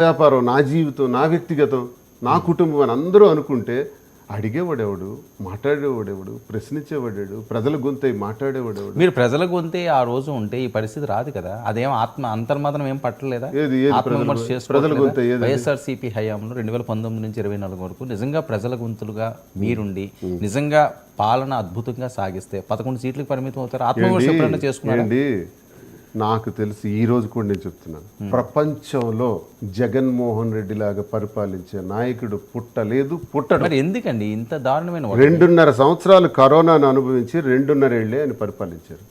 వ్యాపారం, నా జీవితం, నా వ్యక్తిగతం, నా కుటుంబం అని అందరూ అనుకుంటే అడిగేవాడెవడు, మాట్లాడేవాడెవడు, ప్రశ్నించేవాడేడు, ప్రజల గొంతై మాట్లాడేవాడెవడు? మీరు ప్రజల గొంతే ఆ రోజు ఉంటే ఈ పరిస్థితి రాదు కదా. అదేం అంతర్మాత్రం ఏం పట్టలేదా? ఆత్మవిమర్శ చేసుకోవాలి. వైఎస్ఆర్సీపీ హయాంలో 2019 నుంచి 2024 వరకు నిజంగా ప్రజల గొంతులుగా మీరుండి నిజంగా పాలన అద్భుతంగా సాగిస్తే 11 సీట్లకు పరిమితం అవుతారు. ఆత్మవిమర్శ ఎప్పుడైనా చేసుకున్నారండి? నాకు తెలిసి ఈ రోజు కూడా నేను చెప్తున్నాను, ప్రపంచంలో జగన్మోహన్ రెడ్డి లాగా పరిపాలించే నాయకుడు పుట్టలేదు, పుట్టడు. మరి ఎందుకండి ఇంత దారుణమైన 2.5 సంవత్సరాలు కరోనాను అనుభవించి 2.5 ఏళ్లే ఆయన పరిపాలించారు.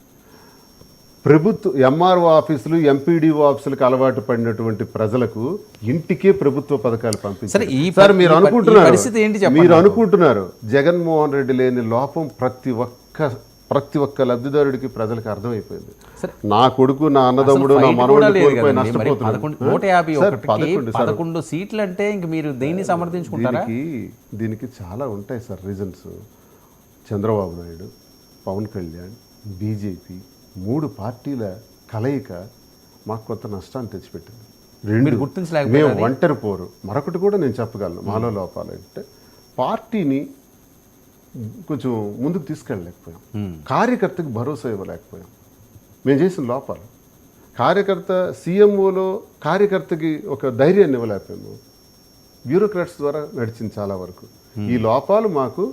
ప్రభుత్వ ఎంఆర్ఓ ఆఫీసులు, ఎంపీడీఓ ఆఫీసులకు అలవాటు పడినటువంటి ప్రజలకు ఇంటికే ప్రభుత్వ పథకాలు పంపించారు. సార్ మీరు అనుకుంటున్నారు జగన్మోహన్ రెడ్డి లేని లోపం ప్రతి ఒక్క లబ్ధిదారుడికి ప్రజలకు అర్థమైపోయింది. నా కొడుకు, నా అన్నదమ్ముడు, నా మనవడు కోల్పోయి నష్టపోతున్నారు. 11 సీట్లు అంటే ఇంక మీరు దేన్ని సమర్థించుకుంటారా? దీనికి చాలా ఉంటాయి sir reasons. Chandrababu Naidu, Pawan Kalyan, BJP 3 పార్టీల కలయిక మాకు కొంత నష్టాన్ని తెచ్చిపెట్టింది. మేము ఒంటరి పోరు. మరొకటి కూడా నేను చెప్పగలను మాలో లోపాలు అంటే, పార్టీని కొంచెం ముందుకు తీసుకెళ్ళలేకపోయాం, కార్యకర్తకు భరోసా ఇవ్వలేకపోయాం. మేము చేసిన లోపాలు కార్యకర్త సీఎంఓలో కార్యకర్తకి ఒక ధైర్యాన్ని ఇవ్వలేకపోయాము. బ్యూరోక్రాట్స్ ద్వారా నడిచింది చాలా వరకు. ఈ లోపాలు మాకు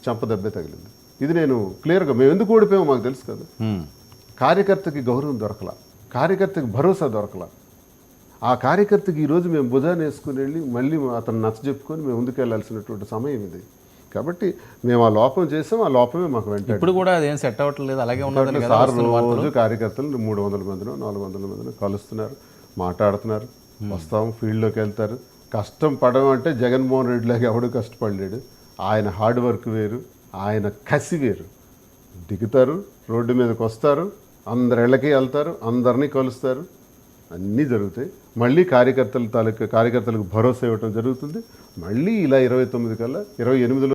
చెంపదెబ్బే తగిలింది. ఇది నేను క్లియర్గా, మేము ఎందుకు ఓడిపోయామో మాకు తెలుసు కదా. కార్యకర్తకి గౌరవం దొరకలా, కార్యకర్తకి భరోసా దొరకలా. ఆ కార్యకర్తకి ఈరోజు మేము భుజాన్ని వేసుకుని వెళ్ళి మళ్ళీ అతను నచ్చజెప్పుకొని మేము ముందుకు వెళ్ళాల్సినటువంటి సమయం ఇది. కాబట్టి మేము ఆ లోపం చేసాం, ఆ లోపమే మాకు వెంటనే. ఇప్పుడు కూడా అదేం సెట్ అవ్వట్లేదు, అలాగే ఉన్నది. సార్ రోజు కార్యకర్తలు 300 మందినో 400 మందినో కలుస్తున్నారు, మాట్లాడుతున్నారు, వస్తాం, ఫీల్డ్లోకి వెళ్తారు. కష్టం పడడం అంటే జగన్మోహన్ రెడ్డి లాగా ఎవడు కష్టపడలేడు. ఆయన హార్డ్ వర్క్ వేరు, ఆయన కసి వేరు. దిగుతారు, రోడ్డు మీదకి వస్తారు, అందరిళ్ళకి వెళ్తారు, అందరినీ కలుస్తారు, అన్నీ జరుగుతాయి. మళ్ళీ కార్యకర్తలకు భరోసా ఇవ్వటం జరుగుతుంది. మళ్ళీ ఇలా 29 కల్లా 28లో